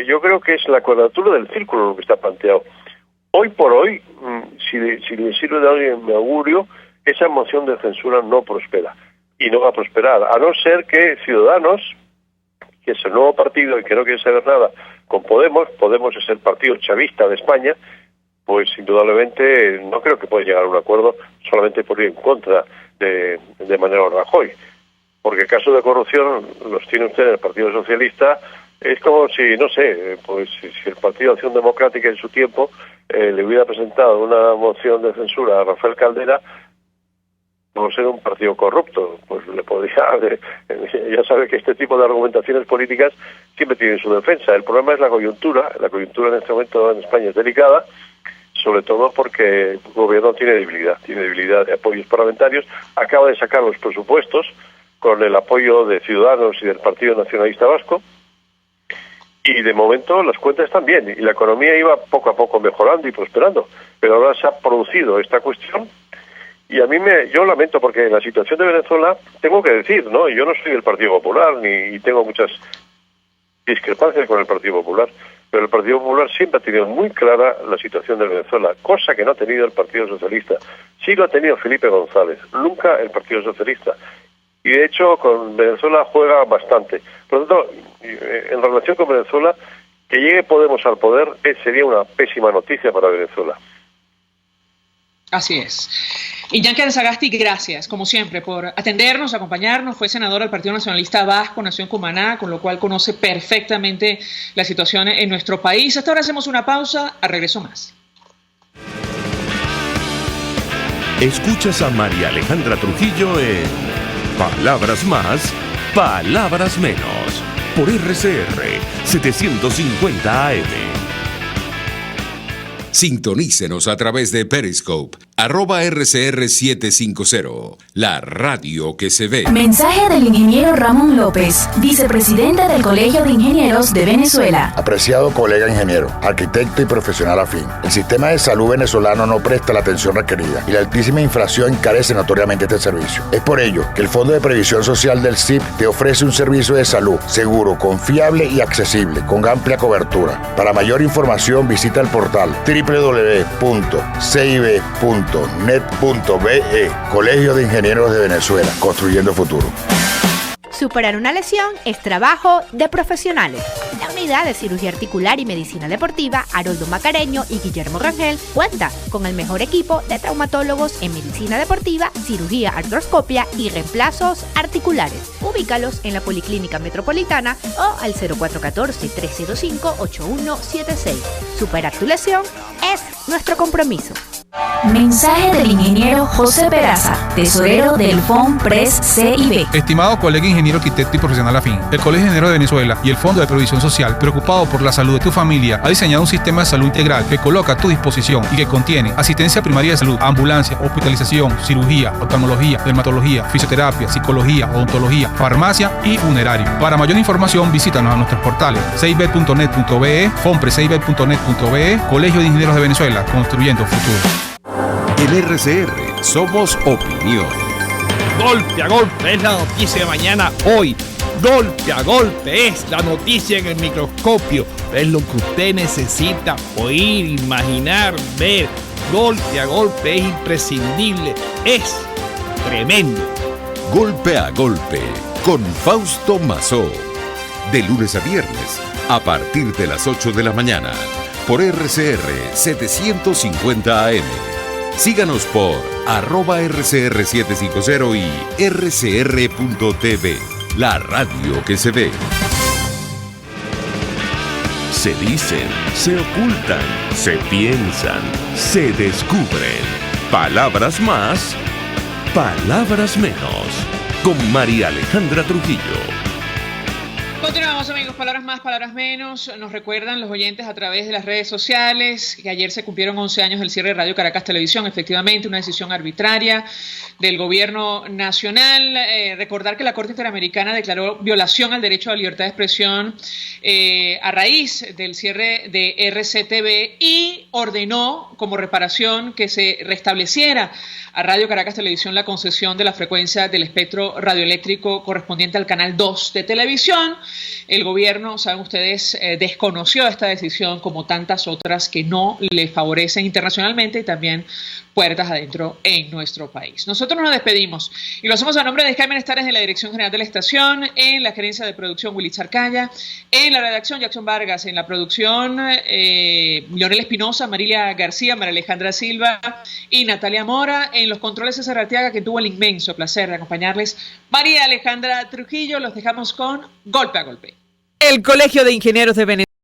yo creo que es la cuadratura del círculo lo que está planteado. Hoy por hoy, si le sirve de alguien de augurio, esa moción de censura no prospera. Y no va a prosperar, a no ser que Ciudadanos, que es el nuevo partido y que no quiere saber nada con Podemos es el partido chavista de España, pues indudablemente no creo que pueda llegar a un acuerdo solamente por ir en contra de Mariano Rajoy. Porque el caso de corrupción los tiene usted en el Partido Socialista. Es como si, no sé, pues si el Partido de Acción Democrática en su tiempo le hubiera presentado una moción de censura a Rafael Caldera por ser un partido corrupto, pues le podría... ya sabe que este tipo de argumentaciones políticas siempre tienen su defensa. El problema es la coyuntura en este momento en España es delicada, sobre todo porque el gobierno tiene debilidad de apoyos parlamentarios, acaba de sacar los presupuestos con el apoyo de Ciudadanos y del Partido Nacionalista Vasco, y de momento las cuentas están bien, y la economía iba poco a poco mejorando y prosperando, pero ahora se ha producido esta cuestión. Y yo lamento, porque en la situación de Venezuela, tengo que decir, ¿no? Yo no soy del Partido Popular, ni tengo muchas discrepancias con el Partido Popular, pero el Partido Popular siempre ha tenido muy clara la situación de Venezuela, cosa que no ha tenido el Partido Socialista. Sí lo ha tenido Felipe González, nunca el Partido Socialista. Y de hecho, con Venezuela juega bastante. Por lo tanto, en relación con Venezuela, que llegue Podemos al poder sería una pésima noticia para Venezuela.
Así es. Y Yankel Sagasti, gracias, como siempre, por atendernos, acompañarnos. Fue senador del Partido Nacionalista Vasco, nació en Cumaná, con lo cual conoce perfectamente la situación en nuestro país. Hasta ahora hacemos una pausa, a regreso más.
Escuchas a María Alejandra Trujillo en Palabras Más, Palabras Menos, por RCR 750 AM.
Sintonícenos a través de Periscope, @RCR750, la radio que se ve.
Mensaje del ingeniero Ramón López, vicepresidente del Colegio de Ingenieros de Venezuela.
Apreciado colega ingeniero, arquitecto y profesional afín, el sistema de salud venezolano no presta la atención requerida y la altísima inflación encarece notoriamente este servicio. Es por ello que el Fondo de Previsión Social del CIP te ofrece un servicio de salud seguro, confiable y accesible, con amplia cobertura. Para mayor información visita el portal www.cib.net.be, Colegio de Ingenieros de Venezuela, construyendo futuro.
Superar una lesión es trabajo de profesionales. La unidad de cirugía articular y medicina deportiva Haroldo Macareño y Guillermo Rangel cuenta con el mejor equipo de traumatólogos en medicina deportiva, cirugía artroscopia y reemplazos articulares. Ubícalos en la Policlínica Metropolitana o al 0414-305-8176. Superar tu lesión es nuestro compromiso.
Mensaje del ingeniero José Peraza, tesorero del FONPRES CIB.
Estimado colega ingeniero, arquitecto y profesional afín, el Colegio de Ingenieros de Venezuela y el Fondo de Previsión Social, preocupado por la salud de tu familia, ha diseñado un sistema de salud integral que coloca a tu disposición y que contiene asistencia primaria de salud, ambulancia, hospitalización, cirugía, oftalmología, dermatología, fisioterapia, psicología, odontología, farmacia y funerario. Para mayor información, visítanos a nuestros portales cib.net.be, fonprescib.net.be, Colegio de Ingenieros de Venezuela, construyendo futuro.
En RCR somos opinión.
Golpe a golpe es la noticia de mañana hoy. Golpe a golpe es la noticia en el microscopio. Es lo que usted necesita oír, imaginar, ver. Golpe a golpe es imprescindible. Es tremendo.
Golpe a golpe con Fausto Mazó. de lunes a viernes, a partir de las 8 de la mañana, por RCR 750 AM. Síganos por @RCR750 y rcr.tv, la radio que se ve.
Se dicen, se ocultan, se piensan, se descubren. Palabras más, palabras menos. Con María Alejandra Trujillo.
Continuamos, amigos. Palabras más, palabras menos. Nos recuerdan los oyentes a través de las redes sociales que ayer se cumplieron 11 años del cierre de Radio Caracas Televisión. Efectivamente, una decisión arbitraria del gobierno nacional. Recordar que la Corte Interamericana declaró violación al derecho a la libertad de expresión a raíz del cierre de RCTV y ordenó como reparación que se restableciera a Radio Caracas Televisión la concesión de la frecuencia del espectro radioeléctrico correspondiente al canal 2 de televisión. El gobierno, saben ustedes, desconoció esta decisión como tantas otras que no le favorecen internacionalmente y también puertas adentro en nuestro país. Nosotros nos despedimos y lo hacemos a nombre de Jaime Estares de la Dirección General de la Estación, en la gerencia de producción Willy Charcaya, en la redacción Jackson Vargas, en la producción Leonel Espinosa, Marilia García, María Alejandra Silva y Natalia Mora, en los controles César Arteaga, que tuvo el inmenso placer de acompañarles, María Alejandra Trujillo. Los dejamos con Golpe a Golpe.
El Colegio de Ingenieros de Venezuela